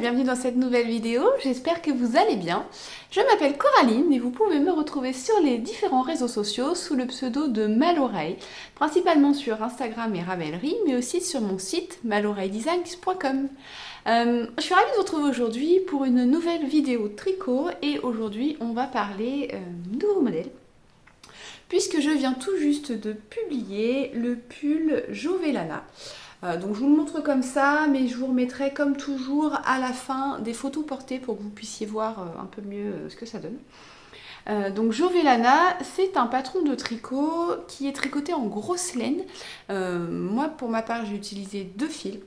bienvenue dans cette nouvelle vidéo, j'espère que vous allez bien. Je m'appelle Coraline et vous pouvez me retrouver sur les différents réseaux sociaux sous le pseudo de Maloreille, principalement sur Instagram et Ravelry, mais aussi sur mon site maloreilledesigns.com. Je suis ravie de vous retrouver aujourd'hui pour une nouvelle vidéo tricot et aujourd'hui on va parler nouveau modèle. Puisque je viens tout juste de publier le pull Jovelana. Donc je vous le montre comme ça, mais je vous remettrai comme toujours à la fin des photos portées pour que vous puissiez voir un peu mieux ce que ça donne. Donc Jovelana, c'est un patron de tricot qui est tricoté en grosse laine. Moi pour ma part j'ai utilisé 2 fils.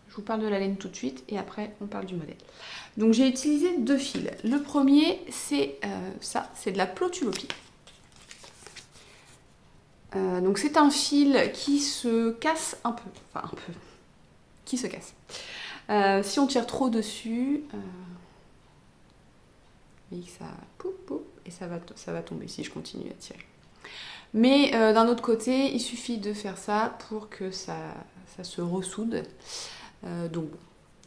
Je vous parle de la laine tout de suite et après on parle du modèle. Donc j'ai utilisé 2 fils. Le premier c'est ça, c'est de la Plotulopie. Donc c'est un fil qui se casse un peu, enfin un peu, qui se casse. Si on tire trop dessus, vous voyez que ça poup poup et ça va tomber si je continue à tirer. Mais d'un autre côté, il suffit de faire ça pour que ça se ressoude. Donc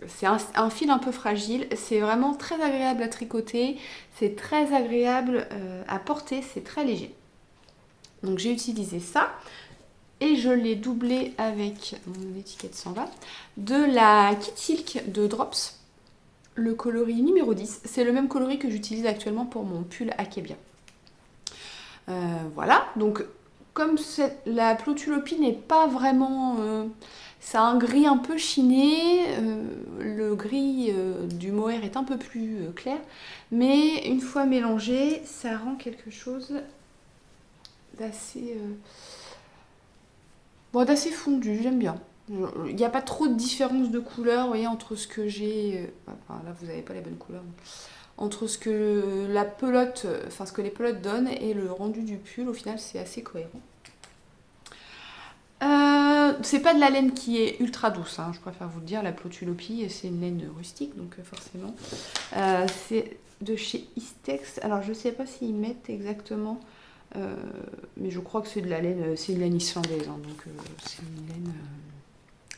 c'est un fil un peu fragile, c'est vraiment très agréable à tricoter, c'est très agréable à porter, c'est très léger. Donc j'ai utilisé ça et je l'ai doublé avec, mon étiquette s'en va, de la Kit Silk de Drops, le coloris numéro 10. C'est le même coloris que j'utilise actuellement pour mon pull Akebia. Voilà, donc comme la Plotulopie n'est pas vraiment... ça a un gris un peu chiné, le gris du mohair est un peu plus clair, mais une fois mélangé, ça rend quelque chose d'assez d'assez fondu, j'aime bien. Il n'y a pas trop de différence de couleur, vous voyez, entre ce que j'ai... Enfin, là, vous n'avez pas les bonnes couleurs. Entre ce que la pelote, enfin ce que les pelotes donnent et le rendu du pull, au final, c'est assez cohérent. C'est pas de la laine qui est ultra douce, hein, je préfère vous le dire. La Plotulopie, c'est une laine rustique, donc forcément. C'est de chez Istex. Alors, je sais pas s'ils mettent exactement... mais je crois que c'est de la laine, c'est une laine islandaise, hein, donc c'est une laine,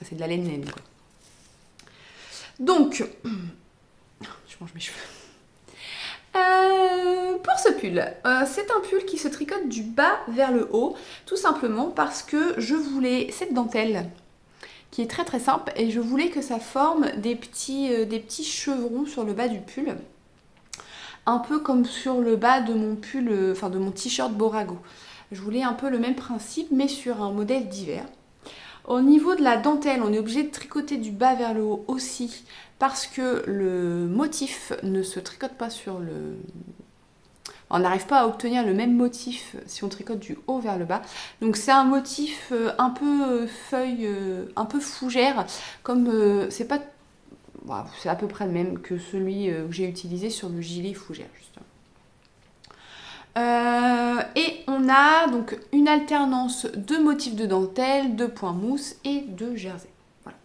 c'est de la laine quoi. Donc, je mange mes cheveux. Pour ce pull, c'est un pull qui se tricote du bas vers le haut, tout simplement parce que je voulais cette dentelle qui est très très simple et je voulais que ça forme des petits chevrons sur le bas du pull. Un peu comme sur le bas de mon pull, enfin de mon t-shirt Borago. Je voulais un peu le même principe, mais sur un modèle d'hiver. Au niveau de la dentelle, on est obligé de tricoter du bas vers le haut aussi, parce que le motif ne se tricote pas sur le... On n'arrive pas à obtenir le même motif si on tricote du haut vers le bas. Donc c'est un motif un peu feuille, un peu fougère, comme c'est pas... C'est à peu près le même que celui que j'ai utilisé sur le gilet fougère, justement. Et on a donc une alternance de motifs de dentelle, de points mousse et de jersey. Voilà.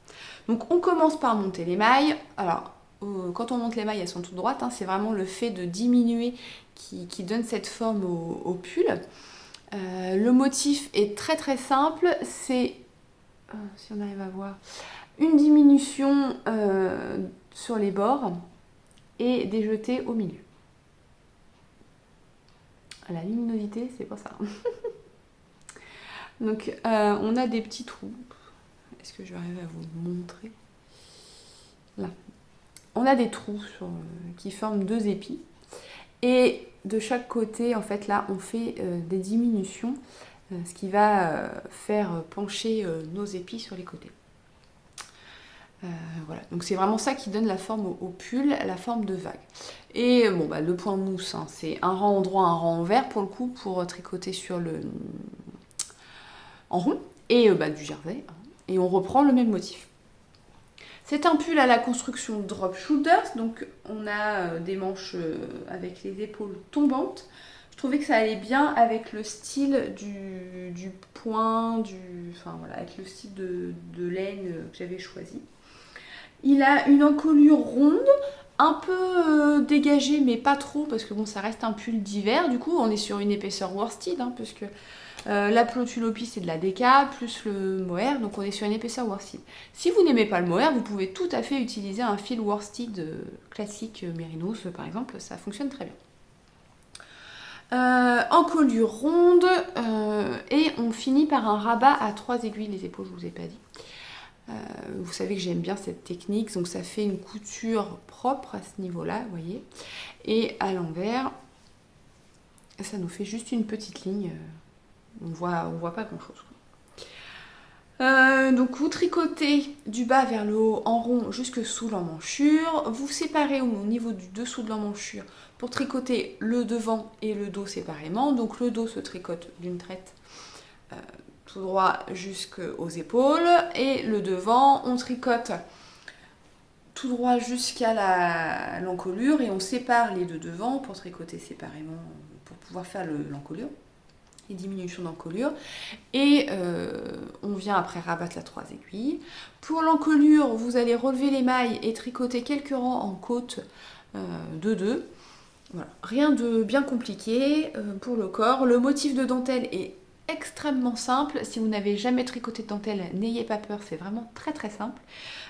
Donc on commence par monter les mailles. Alors quand on monte les mailles, elles sont toutes droites, hein, c'est vraiment le fait de diminuer qui donne cette forme au pull. Le motif est très très simple, c'est, si on arrive à voir, une diminution sur les bords et des jetés au milieu. La luminosité, c'est pas ça. Donc, on a des petits trous. Est-ce que je vais arriver à vous montrer? Là. On a des trous qui forment 2 épis. Et de chaque côté, en fait, là, on fait des diminutions, ce qui va faire pencher nos épis sur les côtés. Voilà, donc c'est vraiment ça qui donne la forme au pull, la forme de vague. Et bon, bah, le point mousse, hein, c'est un rang en droit, un rang en vert pour le coup, pour tricoter sur en rond, et du jersey, hein, et on reprend le même motif. C'est un pull à la construction drop shoulders, donc on a des manches avec les épaules tombantes. Je trouvais que ça allait bien avec le style du point, enfin voilà, avec le style de laine que j'avais choisi. Il a une encolure ronde un peu dégagé, mais pas trop, parce que bon, ça reste un pull d'hiver. Du coup, on est sur une épaisseur worsted, hein, puisque la Plotulopie, c'est de la DK, plus le mohair, donc on est sur une épaisseur worsted. Si vous n'aimez pas le mohair, vous pouvez tout à fait utiliser un fil worsted classique, Mérinos par exemple, ça fonctionne très bien. Encolure ronde, et on finit par un rabat à 3 aiguilles, les épaules, je vous ai pas dit. Vous savez que j'aime bien cette technique, donc ça fait une couture propre à ce niveau-là, vous voyez. Et à l'envers, ça nous fait juste une petite ligne. On voit pas grand-chose. Donc vous tricotez du bas vers le haut en rond jusque sous l'emmanchure. Vous séparez au niveau du dessous de l'emmanchure pour tricoter le devant et le dos séparément. Donc le dos se tricote d'une traite tout droit jusqu'aux épaules et le devant on tricote tout droit jusqu'à l'encolure et on sépare les deux devants pour tricoter séparément pour pouvoir faire l'encolure, les diminutions d'encolure. Et on vient après rabattre la 3 aiguilles. Pour l'encolure, vous allez relever les mailles et tricoter quelques rangs en côte de 2. Voilà. Rien de bien compliqué pour le corps. Le motif de dentelle est extrêmement simple. Si vous n'avez jamais tricoté de dentelle, n'ayez pas peur, c'est vraiment très très simple.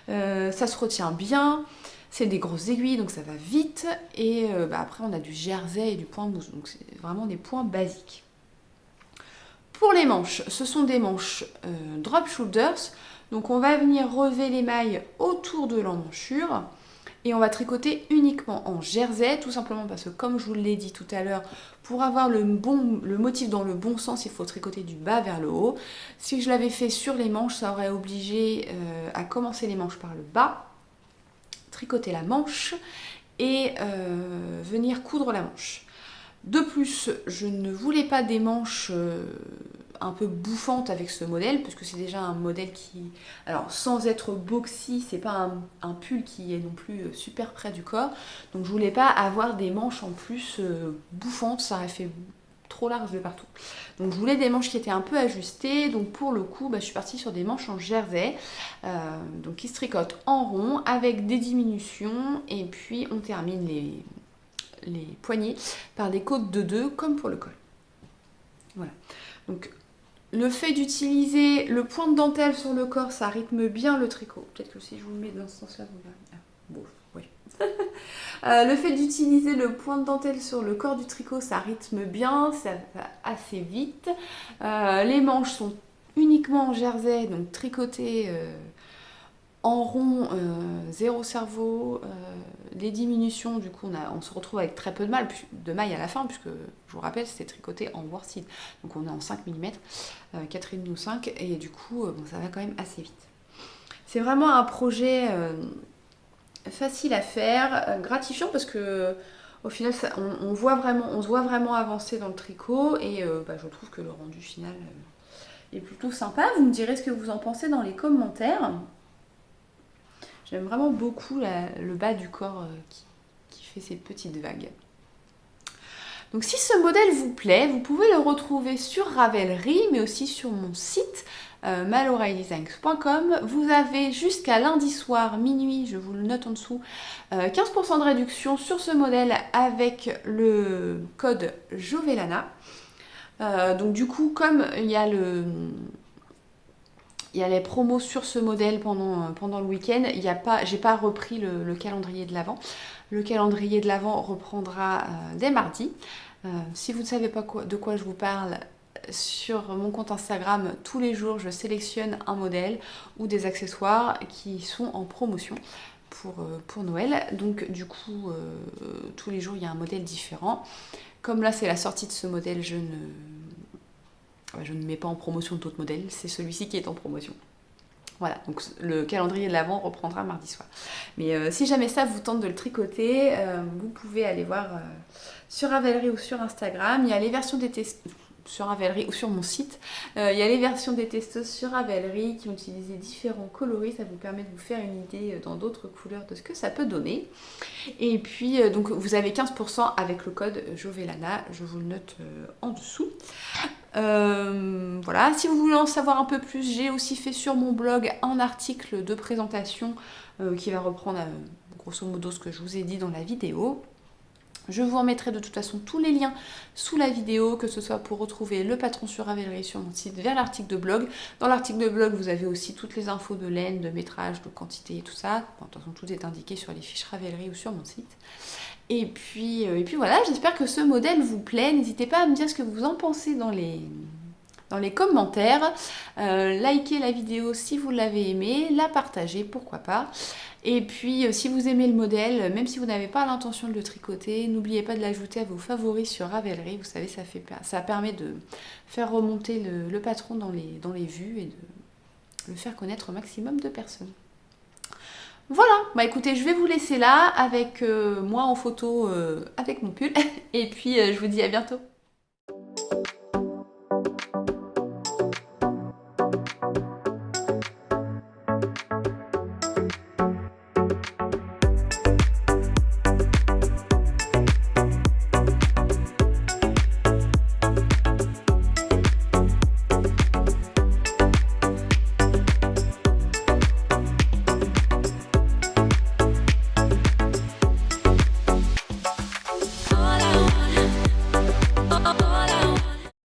Ça se retient bien, c'est des grosses aiguilles donc ça va vite. Et après on a du jersey et du point mousse, donc c'est vraiment des points basiques. Pour les manches, ce sont des manches drop shoulders, donc on va venir relever les mailles autour de l'emmanchure et on va tricoter uniquement en jersey, tout simplement parce que comme je vous l'ai dit tout à l'heure, pour avoir le motif dans le bon sens, il faut tricoter du bas vers le haut. Si je l'avais fait sur les manches, ça aurait obligé à commencer les manches par le bas, tricoter la manche et venir coudre la manche. De plus, je ne voulais pas des manches un peu bouffantes avec ce modèle, puisque c'est déjà un modèle qui... Alors, sans être boxy, c'est pas un pull qui est non plus super près du corps. Donc, je voulais pas avoir des manches en plus bouffantes, ça aurait fait trop large de partout. Donc, je voulais des manches qui étaient un peu ajustées. Donc, pour le coup, je suis partie sur des manches en jersey, donc qui se tricotent en rond, avec des diminutions. Et puis, on termine les poignets par des côtes de 2 comme pour le col. Voilà. Donc le fait d'utiliser le point de dentelle sur le corps, ça rythme bien le tricot. Peut-être que si je vous le mets dans ce sens-là, vous verrez. Ah, bon, oui. Le fait d'utiliser le point de dentelle sur le corps du tricot, ça rythme bien, ça va assez vite. Les manches sont uniquement en jersey, donc tricotées en rond, zéro cerveau, les diminutions, du coup on se retrouve avec très peu de mailles à la fin, puisque je vous rappelle c'était tricoté en worsted, donc on est en 5 mm, 4,5 ou 5, et du coup ça va quand même assez vite. C'est vraiment un projet facile à faire, gratifiant, parce que au final on se voit vraiment avancer dans le tricot, et je trouve que le rendu final est plutôt sympa. Vous me direz ce que vous en pensez dans les commentaires. J'aime vraiment beaucoup le bas du corps qui fait ces petites vagues. Donc si ce modèle vous plaît, vous pouvez le retrouver sur Ravelry, mais aussi sur mon site maloreilledesigns.com. Vous avez jusqu'à lundi soir, minuit, je vous le note en dessous, 15% de réduction sur ce modèle avec le code Jovelana. Donc du coup, comme il y a les promos sur ce modèle pendant le week-end. J'ai pas repris le calendrier de l'Avent. Le calendrier de l'Avent reprendra dès mardi. Si vous ne savez pas de quoi je vous parle, sur mon compte Instagram, tous les jours, je sélectionne un modèle ou des accessoires qui sont en promotion pour Noël. Donc du coup, tous les jours, il y a un modèle différent. Comme là, c'est la sortie de ce modèle, je ne mets pas en promotion d'autres modèles, c'est celui-ci qui est en promotion. Voilà, donc le calendrier de l'Avent reprendra mardi soir. Mais si jamais ça vous tente de le tricoter, vous pouvez aller voir sur Ravelry ou sur Instagram. Il y a les versions des tests sur Ravelry ou sur mon site. Il y a les versions des testeuses sur Ravelry qui ont utilisé différents coloris. Ça vous permet de vous faire une idée dans d'autres couleurs de ce que ça peut donner. Et puis, donc vous avez 15% avec le code Jovelana. Je vous le note en dessous. Voilà, si vous voulez en savoir un peu plus, j'ai aussi fait sur mon blog un article de présentation qui va reprendre grosso modo ce que je vous ai dit dans la vidéo. Je vous remettrai de toute façon tous les liens sous la vidéo, que ce soit pour retrouver le patron sur Ravelry sur mon site vers l'article de blog. Dans l'article de blog, vous avez aussi toutes les infos de laine, de métrage, de quantité et tout ça. Bon, de toute façon, tout est indiqué sur les fiches Ravelry ou sur mon site. Et puis voilà, j'espère que ce modèle vous plaît. N'hésitez pas à me dire ce que vous en pensez dans les commentaires. Likez la vidéo si vous l'avez aimée, la partagez, pourquoi pas. Et puis si vous aimez le modèle, même si vous n'avez pas l'intention de le tricoter, n'oubliez pas de l'ajouter à vos favoris sur Ravelry. Vous savez, ça permet de faire remonter le patron dans les vues et de le faire connaître au maximum de personnes. Voilà, bah écoutez, je vais vous laisser là avec moi en photo avec mon pull. Et puis je vous dis à bientôt.